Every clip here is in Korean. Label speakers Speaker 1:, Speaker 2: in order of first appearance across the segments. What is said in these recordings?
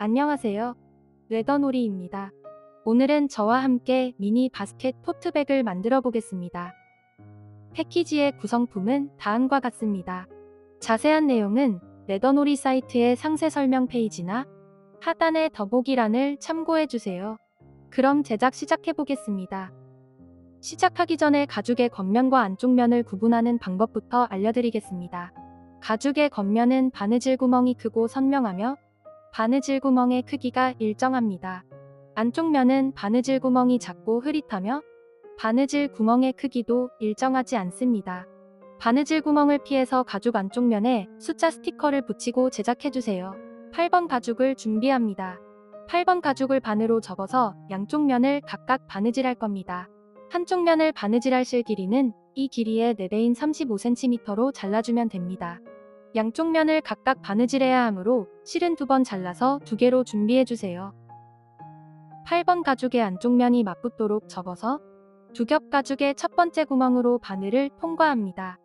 Speaker 1: 안녕하세요. 레더놀이입니다. 오늘은 저와 함께 미니 바스켓 토트백을 만들어 보겠습니다. 패키지의 구성품은 다음과 같습니다. 자세한 내용은 레더놀이 사이트의 상세 설명 페이지나 하단의 더보기란을 참고해 주세요. 그럼 제작 시작해 보겠습니다. 시작하기 전에 가죽의 겉면과 안쪽 면을 구분하는 방법부터 알려드리겠습니다. 가죽의 겉면은 바느질 구멍이 크고 선명하며 바느질 구멍의 크기가 일정합니다. 안쪽 면은 바느질 구멍이 작고 흐릿하며 바느질 구멍의 크기도 일정하지 않습니다. 바느질 구멍을 피해서 가죽 안쪽 면에 숫자 스티커를 붙이고 제작해주세요. 8번 가죽을 준비합니다. 8번 가죽을 반으로 접어서 양쪽 면을 각각 바느질할 겁니다. 한쪽 면을 바느질할 실 길이는 이 길이의 4배인 35cm로 잘라주면 됩니다. 양쪽 면을 각각 바느질해야 하므로 실은 2번 잘라서 2개로 준비해주세요. 8번 가죽의 안쪽 면이 맞붙도록 접어서 두 겹 가죽의 첫 번째 구멍으로 바늘을 통과합니다.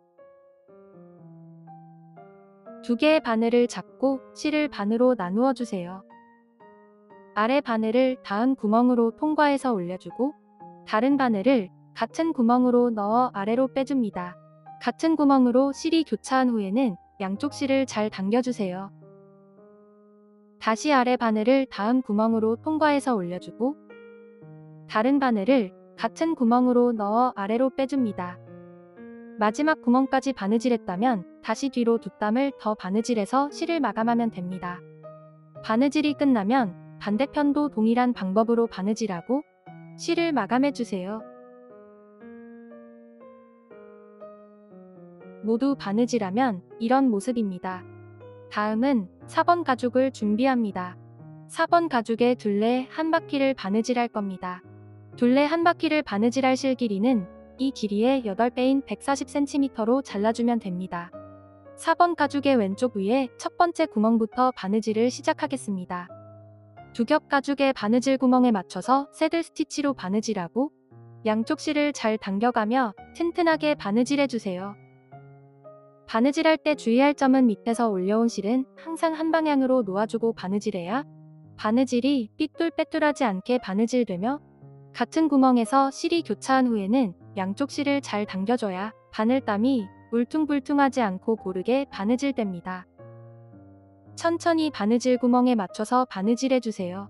Speaker 1: 2개의 바늘을 잡고 실을 반으로 나누어 주세요. 아래 바늘을 다음 구멍으로 통과해서 올려주고 다른 바늘을 같은 구멍으로 넣어 아래로 빼줍니다. 같은 구멍으로 실이 교차한 후에는 양쪽 실을 잘 당겨주세요. 다시 아래 바늘을 다음 구멍으로 통과해서 올려주고 다른 바늘을 같은 구멍으로 넣어 아래로 빼줍니다. 마지막 구멍까지 바느질했다면 다시 뒤로 2땀을 더 바느질해서 실을 마감하면 됩니다. 바느질이 끝나면 반대편도 동일한 방법으로 바느질하고 실을 마감해주세요. 모두 바느질하면 이런 모습입니다. 다음은 4번 가죽을 준비합니다. 4번 가죽의 둘레 한 바퀴를 바느질할 겁니다. 둘레 한 바퀴를 바느질할 실 길이는 이 길이의 8배인 140cm로 잘라주면 됩니다. 4번 가죽의 왼쪽 위에 첫 번째 구멍부터 바느질을 시작하겠습니다. 두 겹 가죽의 바느질 구멍에 맞춰서 새들 스티치로 바느질하고 양쪽 실을 잘 당겨가며 튼튼하게 바느질해주세요. 바느질할 때 주의할 점은 밑에서 올려온 실은 항상 한 방향으로 놓아주고 바느질해야 바느질이 삐뚤빼뚤하지 않게 바느질되며 같은 구멍에서 실이 교차한 후에는 양쪽 실을 잘 당겨줘야 바늘땀이 울퉁불퉁하지 않고 고르게 바느질됩니다. 천천히 바느질 구멍에 맞춰서 바느질해주세요.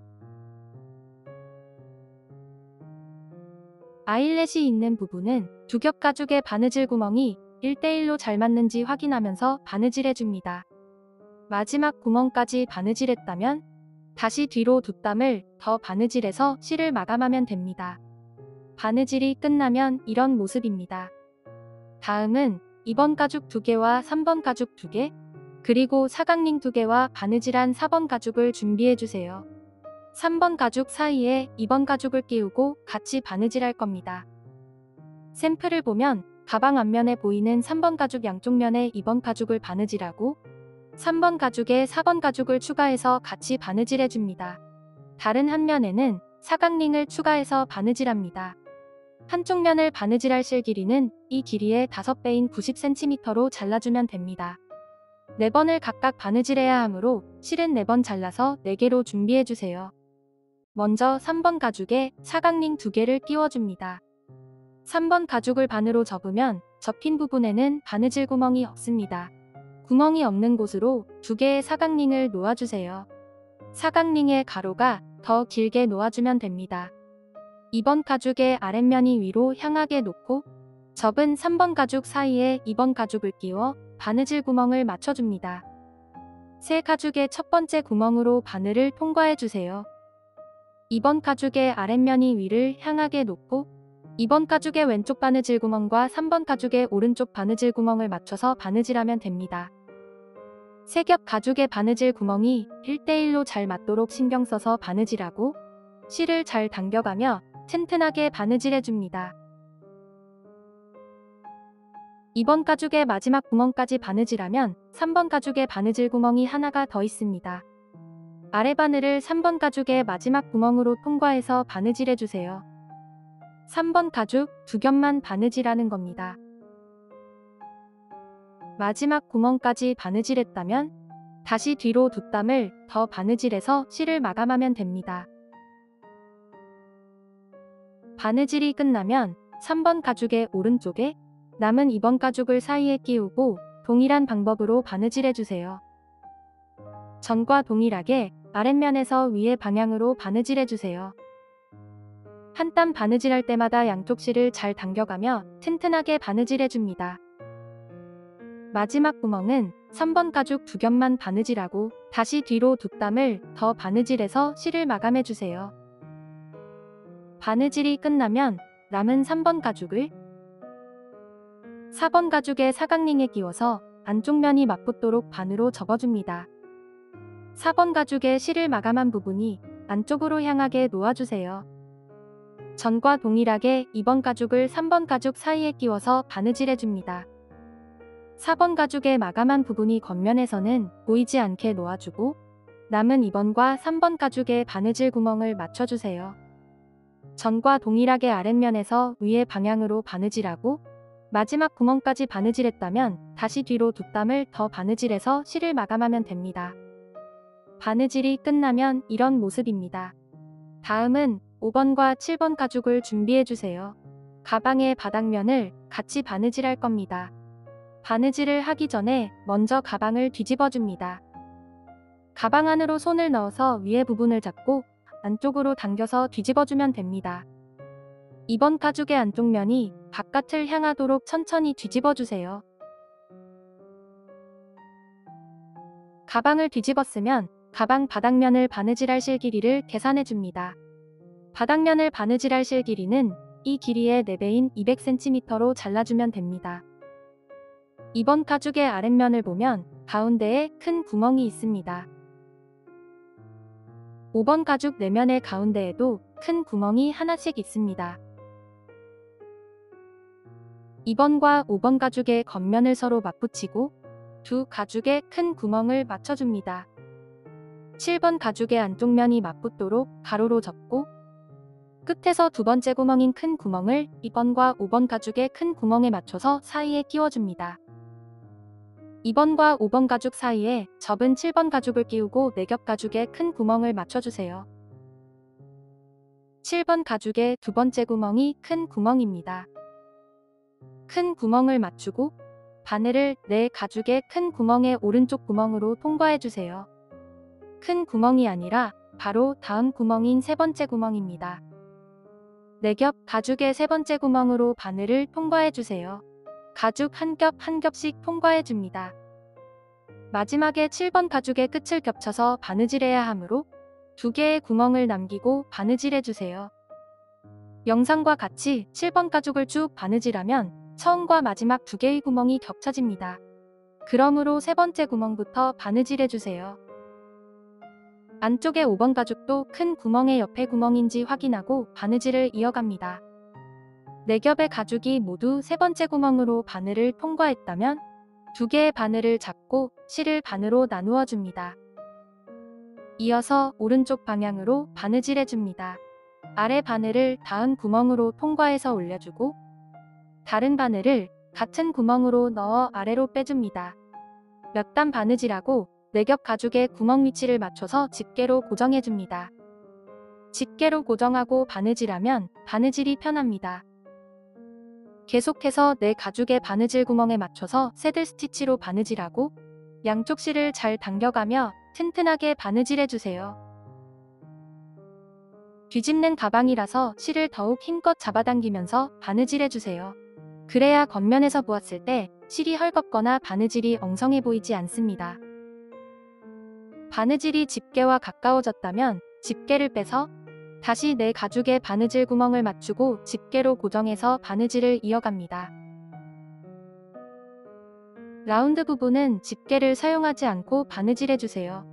Speaker 1: 아일렛이 있는 부분은 두 겹 가죽의 바느질 구멍이 1대1로 잘 맞는지 확인하면서 바느질해줍니다. 마지막 구멍까지 바느질했다면 다시 뒤로 2땀을 더 바느질해서 실을 마감하면 됩니다. 바느질이 끝나면 이런 모습입니다. 다음은 2번 가죽 2개와 3번 가죽 2개, 그리고 사각링 2개와 바느질한 4번 가죽을 준비해주세요. 3번 가죽 사이에 2번 가죽을 끼우고 같이 바느질할 겁니다. 샘플을 보면 가방 앞면에 보이는 3번 가죽 양쪽 면에 2번 가죽을 바느질하고 3번 가죽에 4번 가죽을 추가해서 같이 바느질해줍니다. 다른 한 면에는 사각링을 추가해서 바느질합니다. 한쪽 면을 바느질할 실 길이는 이 길이의 5배인 90cm로 잘라주면 됩니다. 4번을 각각 바느질해야 하므로 실은 4번 잘라서 4개로 준비해주세요. 먼저 3번 가죽에 사각링 2개를 끼워줍니다. 3번 가죽을 반으로 접으면 접힌 부분에는 바느질 구멍이 없습니다. 구멍이 없는 곳으로 2개의 사각링을 놓아주세요. 사각링의 가로가 더 길게 놓아주면 됩니다. 2번 가죽의 아랫면이 위로 향하게 놓고 접은 3번 가죽 사이에 2번 가죽을 끼워 바느질 구멍을 맞춰줍니다. 새 가죽의 첫 번째 구멍으로 바늘을 통과해주세요. 2번 가죽의 아랫면이 위를 향하게 놓고 2번 가죽의 왼쪽 바느질 구멍과 3번 가죽의 오른쪽 바느질 구멍을 맞춰서 바느질하면 됩니다. 세 겹 가죽의 바느질 구멍이 1대1로 잘 맞도록 신경 써서 바느질하고 실을 잘 당겨가며 튼튼하게 바느질해줍니다. 2번 가죽의 마지막 구멍까지 바느질하면 3번 가죽의 바느질 구멍이 하나가 더 있습니다. 아래 바늘을 3번 가죽의 마지막 구멍으로 통과해서 바느질해주세요. 3번 가죽 2겹만 바느질하는 겁니다. 마지막 구멍까지 바느질했다면 다시 뒤로 뒷담을 더 바느질해서 실을 마감하면 됩니다. 바느질이 끝나면 3번 가죽의 오른쪽에 남은 2번 가죽을 사이에 끼우고 동일한 방법으로 바느질해주세요. 전과 동일하게 아랫면에서 위의 방향으로 바느질해주세요. 한 땀 바느질할 때마다 양쪽 실을 잘 당겨가며 튼튼하게 바느질해줍니다. 마지막 구멍은 3번 가죽 2겹만 바느질하고 다시 뒤로 뒷땀을 더 바느질해서 실을 마감해주세요. 바느질이 끝나면 남은 3번 가죽을 4번 가죽의 사각링에 끼워서 안쪽 면이 맞붙도록 반으로 접어줍니다. 4번 가죽의 실을 마감한 부분이 안쪽으로 향하게 놓아주세요. 전과 동일하게 2번 가죽을 3번 가죽 사이에 끼워서 바느질해줍니다. 4번 가죽의 마감한 부분이 겉면에서는 보이지 않게 놓아주고 남은 2번과 3번 가죽의 바느질 구멍을 맞춰주세요. 전과 동일하게 아랫면에서 위의 방향으로 바느질하고 마지막 구멍까지 바느질했다면 다시 뒤로 뒷땀을 더 바느질해서 실을 마감하면 됩니다. 바느질이 끝나면 이런 모습입니다. 다음은 5번과 7번 가죽을 준비해주세요. 가방의 바닥면을 같이 바느질할 겁니다. 바느질을 하기 전에 먼저 가방을 뒤집어줍니다. 가방 안으로 손을 넣어서 위의 부분을 잡고 안쪽으로 당겨서 뒤집어주면 됩니다. 2번 가죽의 안쪽 면이 바깥을 향하도록 천천히 뒤집어주세요. 가방을 뒤집었으면 가방 바닥면을 바느질할 실 길이를 계산해줍니다. 바닥면을 바느질할 실 길이는 이 길이의 4배인 200cm로 잘라주면 됩니다. 2번 가죽의 아랫면을 보면 가운데에 큰 구멍이 있습니다. 5번 가죽 내면의 가운데에도 큰 구멍이 하나씩 있습니다. 2번과 5번 가죽의 겉면을 서로 맞붙이고 두 가죽의 큰 구멍을 맞춰줍니다. 7번 가죽의 안쪽 면이 맞붙도록 가로로 접고 끝에서 두 번째 구멍인 큰 구멍을 2번과 5번 가죽의 큰 구멍에 맞춰서 사이에 끼워줍니다. 2번과 5번 가죽 사이에 접은 7번 가죽을 끼우고 4겹 가죽에 큰 구멍을 맞춰주세요. 7번 가죽의 두 번째 구멍이 큰 구멍입니다. 큰 구멍을 맞추고 바늘을 4가죽의 큰 구멍의 오른쪽 구멍으로 통과해주세요. 큰 구멍이 아니라 바로 다음 구멍인 세 번째 구멍입니다. 4겹 가죽의 세 번째 구멍으로 바늘을 통과해주세요. 가죽 한 겹 한 겹씩 통과해줍니다. 마지막에 7번 가죽의 끝을 겹쳐서 바느질해야 하므로 2개의 구멍을 남기고 바느질해주세요. 영상과 같이 7번 가죽을 쭉 바느질하면 처음과 마지막 2개의 구멍이 겹쳐집니다. 그러므로 세 번째 구멍부터 바느질해주세요. 안쪽의 5번 가죽도 큰 구멍의 옆에 구멍인지 확인하고 바느질을 이어갑니다. 4겹의 가죽이 모두 세 번째 구멍으로 바늘을 통과했다면 2개의 바늘을 잡고 실을 반으로 나누어 줍니다. 이어서 오른쪽 방향으로 바느질해줍니다. 아래 바늘을 다음 구멍으로 통과해서 올려주고 다른 바늘을 같은 구멍으로 넣어 아래로 빼줍니다. 몇 단 바느질하고 4겹 가죽의 구멍 위치를 맞춰서 집게로 고정해줍니다. 집게로 고정하고 바느질하면 바느질이 편합니다. 계속해서 4가죽의 바느질 구멍에 맞춰서 새들 스티치로 바느질하고 양쪽 실을 잘 당겨가며 튼튼하게 바느질해주세요. 뒤집는 가방이라서 실을 더욱 힘껏 잡아당기면서 바느질해주세요. 그래야 겉면에서 보았을 때 실이 헐겁거나 바느질이 엉성해 보이지 않습니다. 바느질이 집게와 가까워졌다면 집게를 빼서 다시 4가죽의 바느질 구멍을 맞추고 집게로 고정해서 바느질을 이어갑니다. 라운드 부분은 집게를 사용하지 않고 바느질해주세요.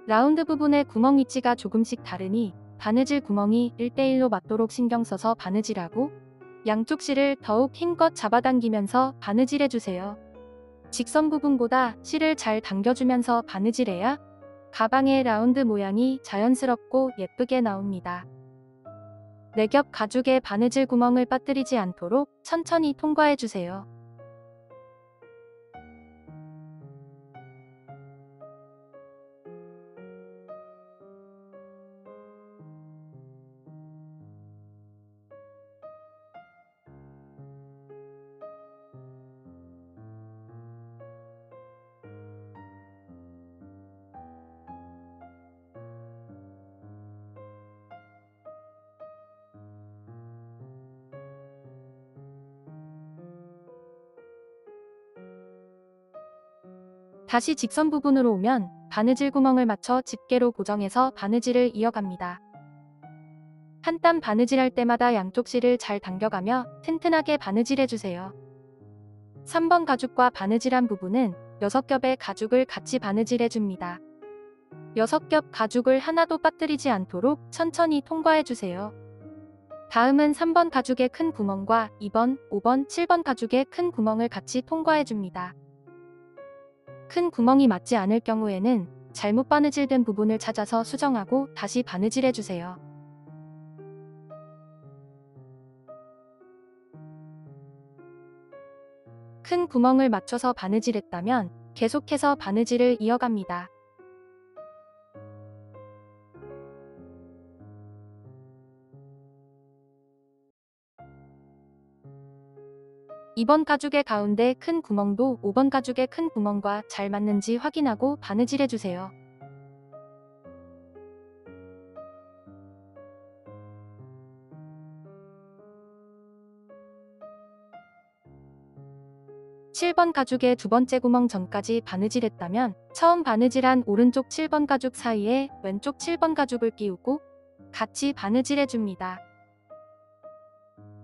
Speaker 1: 라운드 부분의 구멍 위치가 조금씩 다르니 바느질 구멍이 1대1로 맞도록 신경 써서 바느질하고 양쪽 실을 더욱 힘껏 잡아당기면서 바느질해주세요. 직선 부분보다 실을 잘 당겨주면서 바느질해야 가방의 라운드 모양이 자연스럽고 예쁘게 나옵니다. 4겹 가죽의 바느질 구멍을 빠뜨리지 않도록 천천히 통과해주세요. 다시 직선 부분으로 오면 바느질 구멍을 맞춰 집게로 고정해서 바느질을 이어갑니다. 한 땀 바느질할 때마다 양쪽 실을 잘 당겨가며 튼튼하게 바느질해주세요. 3번 가죽과 바느질한 부분은 6겹의 가죽을 같이 바느질해줍니다. 6겹 가죽을 하나도 빠뜨리지 않도록 천천히 통과해주세요. 다음은 3번 가죽의 큰 구멍과 2번, 5번, 7번 가죽의 큰 구멍을 같이 통과해줍니다. 큰 구멍이 맞지 않을 경우에는 잘못 바느질된 부분을 찾아서 수정하고 다시 바느질해주세요. 큰 구멍을 맞춰서 바느질했다면 계속해서 바느질을 이어갑니다. (2번) 가죽의 가운데 큰 구멍도 5번 가죽의 큰 구멍과 잘 맞는지 확인하고 바느질해주세요. (7번) 가죽의 두 번째 구멍 전까지 바느질했다면 처음 바느질한 오른쪽 7번 가죽 사이에 왼쪽 7번 가죽을 끼우고 같이 바느질해줍니다.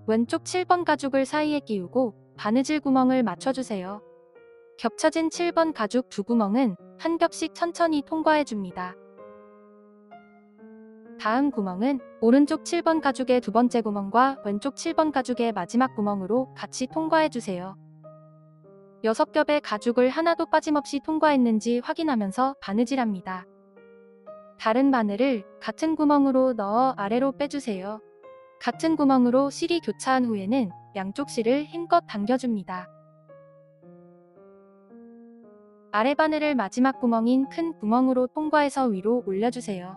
Speaker 1: 왼쪽 7번 가죽을 사이에 끼우고 바느질 구멍을 맞춰주세요. 겹쳐진 7번 가죽 두 구멍은 한 겹씩 천천히 통과해줍니다. 다음 구멍은 오른쪽 7번 가죽의 두 번째 구멍과 왼쪽 7번 가죽의 마지막 구멍으로 같이 통과해주세요. 6겹의 가죽을 하나도 빠짐없이 통과했는지 확인하면서 바느질합니다. 다른 바늘을 같은 구멍으로 넣어 아래로 빼주세요. 같은 구멍으로 실이 교차한 후에는 양쪽 실을 힘껏 당겨줍니다. 아래 바늘을 마지막 구멍인 큰 구멍으로 통과해서 위로 올려주세요.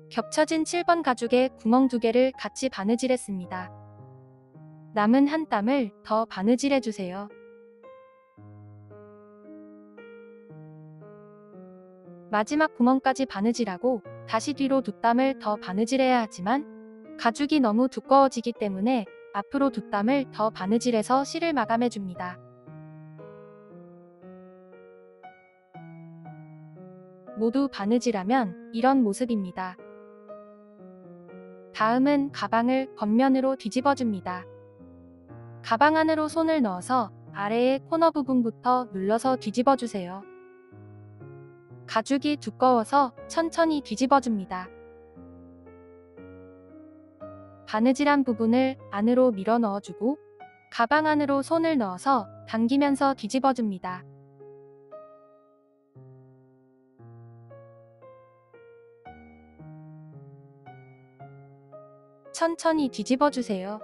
Speaker 1: 겹쳐진 7번 가죽에 구멍 2개를 같이 바느질했습니다. 남은 한 땀을 더 바느질해주세요. 마지막 구멍까지 바느질하고 다시 뒤로 2땀을 더 바느질해야 하지만 가죽이 너무 두꺼워지기 때문에 앞으로 2땀을 더 바느질해서 실을 마감해줍니다. 모두 바느질하면 이런 모습입니다. 다음은 가방을 겉면으로 뒤집어줍니다. 가방 안으로 손을 넣어서 아래의 코너 부분부터 눌러서 뒤집어주세요. 가죽이 두꺼워서 천천히 뒤집어줍니다. 바느질한 부분을 안으로 밀어 넣어주고 가방 안으로 손을 넣어서 당기면서 뒤집어줍니다. 천천히 뒤집어주세요.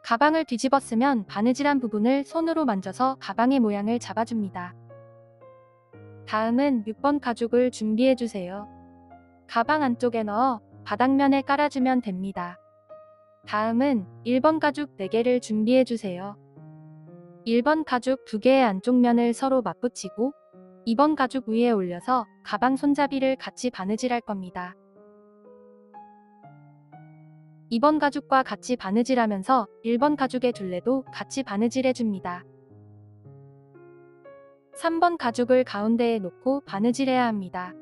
Speaker 1: 가방을 뒤집었으면 바느질한 부분을 손으로 만져서 가방의 모양을 잡아줍니다. 다음은 6번 가죽을 준비해주세요. 가방 안쪽에 넣어 바닥면에 깔아주면 됩니다. 다음은 1번 가죽 4개를 준비해주세요. 1번 가죽 2개의 안쪽 면을 서로 맞붙이고 2번 가죽 위에 올려서 가방 손잡이를 같이 바느질할 겁니다. 2번 가죽과 같이 바느질하면서 1번 가죽의 둘레도 같이 바느질해줍니다. 3번 가죽을 가운데에 놓고 바느질해야 합니다.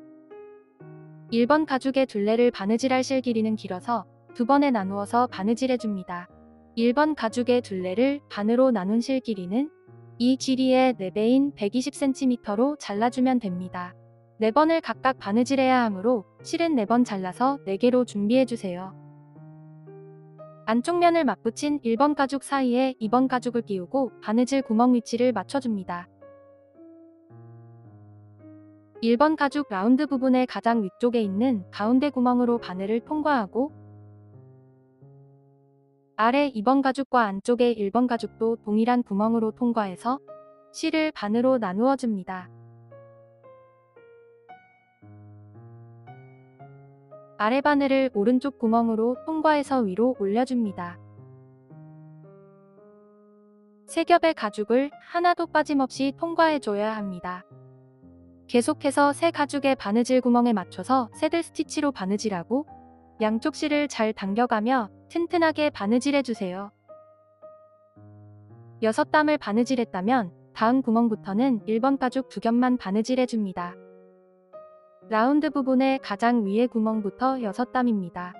Speaker 1: 1번 가죽의 둘레를 바느질할 실 길이는 길어서 2번에 나누어서 바느질해줍니다. 1번 가죽의 둘레를 반으로 나눈 실 길이는 이 길이의 4배인 120cm로 잘라주면 됩니다. 4번을 각각 바느질해야 하므로 실은 4번 잘라서 4개로 준비해주세요. 안쪽 면을 맞붙인 1번 가죽 사이에 2번 가죽을 끼우고 바느질 구멍 위치를 맞춰줍니다. 1번 가죽 라운드 부분의 가장 위쪽에 있는 가운데 구멍으로 바늘을 통과하고 아래 2번 가죽과 안쪽의 1번 가죽도 동일한 구멍으로 통과해서 실을 반으로 나누어 줍니다. 아래 바늘을 오른쪽 구멍으로 통과해서 위로 올려줍니다. 세 겹의 가죽을 하나도 빠짐없이 통과해줘야 합니다. 계속해서 새 가죽의 바느질 구멍에 맞춰서 새들 스티치로 바느질하고 양쪽 실을 잘 당겨가며 튼튼하게 바느질해주세요. 6땀을 바느질했다면 다음 구멍부터는 1번 가죽 2겹만 바느질해줍니다. 라운드 부분의 가장 위의 구멍부터 6땀입니다.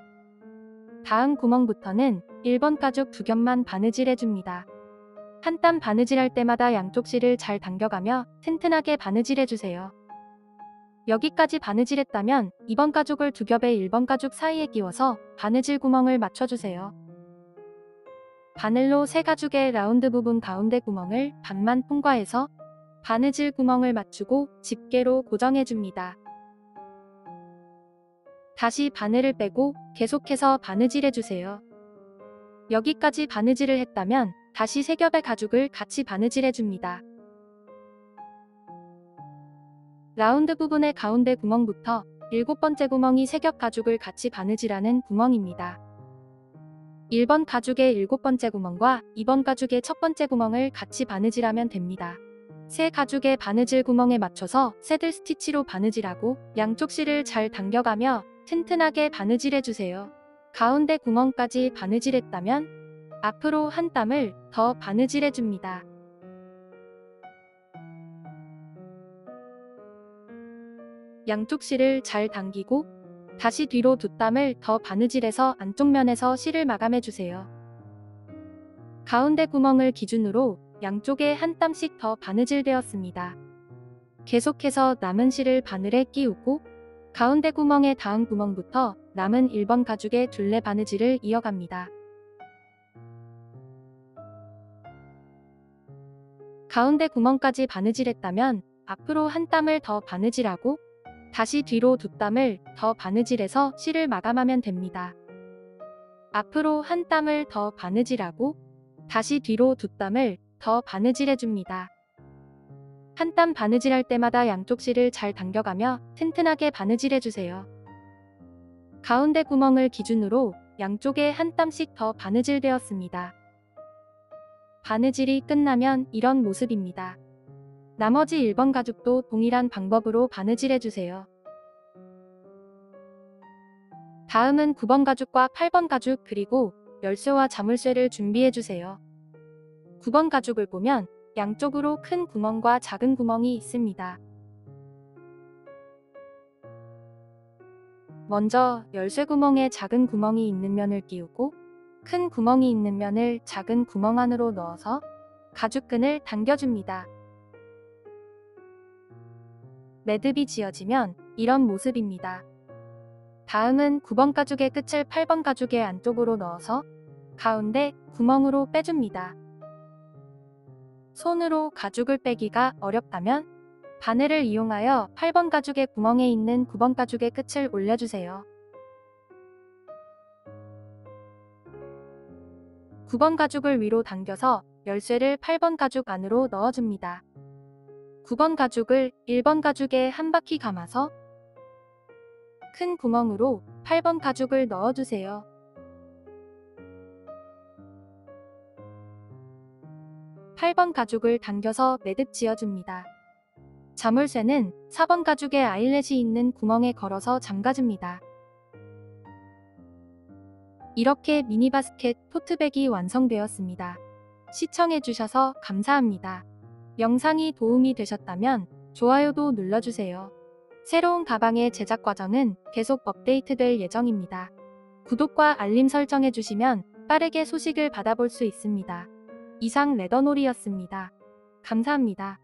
Speaker 1: 다음 구멍부터는 1번 가죽 2겹만 바느질해줍니다. 한 땀 바느질할 때마다 양쪽 실을 잘 당겨가며 튼튼하게 바느질해주세요. 여기까지 바느질했다면 2번 가죽을 2겹의 1번 가죽 사이에 끼워서 바느질 구멍을 맞춰주세요. 바늘로 새 가죽의 라운드 부분 가운데 구멍을 반만 통과해서 바느질 구멍을 맞추고 집게로 고정해줍니다. 다시 바늘을 빼고 계속해서 바느질해주세요. 여기까지 바느질을 했다면 다시 세 겹의 가죽을 같이 바느질해줍니다. 라운드 부분의 가운데 구멍부터 7번째 구멍이 세 겹 가죽을 같이 바느질하는 구멍입니다. 1번 가죽의 7번째 구멍과 2번 가죽의 첫 번째 구멍을 같이 바느질하면 됩니다. 새 가죽의 바느질 구멍에 맞춰서 새들 스티치로 바느질하고 양쪽 실을 잘 당겨가며 튼튼하게 바느질해주세요. 가운데 구멍까지 바느질했다면 앞으로 한 땀을 더 바느질해줍니다. 양쪽 실을 잘 당기고 다시 뒤로 2땀을 더 바느질해서 안쪽 면에서 실을 마감해주세요. 가운데 구멍을 기준으로 양쪽에 한 땀씩 더 바느질되었습니다. 계속해서 남은 실을 바늘에 끼우고 가운데 구멍의 다음 구멍부터 남은 1번 가죽의 둘레 바느질을 이어갑니다. 가운데 구멍까지 바느질했다면 앞으로 한 땀을 더 바느질하고 다시 뒤로 2땀을 더 바느질해서 실을 마감하면 됩니다. 앞으로 한 땀을 더 바느질하고 다시 뒤로 2땀을 더 바느질해줍니다. 한 땀 바느질할 때마다 양쪽 실을 잘 당겨가며 튼튼하게 바느질해주세요. 가운데 구멍을 기준으로 양쪽에 한 땀씩 더 바느질되었습니다. 바느질이 끝나면 이런 모습입니다. 나머지 1번 가죽도 동일한 방법으로 바느질해주세요. 다음은 9번 가죽과 8번 가죽 그리고 열쇠와 자물쇠를 준비해주세요. 9번 가죽을 보면 양쪽으로 큰 구멍과 작은 구멍이 있습니다. 먼저 열쇠 구멍에 작은 구멍이 있는 면을 끼우고 큰 구멍이 있는 면을 작은 구멍 안으로 넣어서 가죽끈을 당겨줍니다. 매듭이 지어지면 이런 모습입니다. 다음은 9번 가죽의 끝을 8번 가죽의 안쪽으로 넣어서 가운데 구멍으로 빼줍니다. 손으로 가죽을 빼기가 어렵다면 바늘을 이용하여 8번 가죽의 구멍에 있는 9번 가죽의 끝을 올려주세요. 9번 가죽을 위로 당겨서 열쇠를 8번 가죽 안으로 넣어줍니다. 9번 가죽을 1번 가죽에 한 바퀴 감아서 큰 구멍으로 8번 가죽을 넣어주세요. (8번) 가죽을 당겨서 매듭 지어줍니다. 자물쇠는 4번 가죽에 아일렛이 있는 구멍에 걸어서 잠가줍니다. 이렇게 미니바스켓 토트백이 완성되었습니다. 시청해주셔서 감사합니다. 영상이 도움이 되셨다면 좋아요도 눌러주세요. 새로운 가방의 제작 과정은 계속 업데이트될 예정입니다. 구독과 알림 설정해주시면 빠르게 소식을 받아볼 수 있습니다. 이상 레더놀이였습니다. 감사합니다.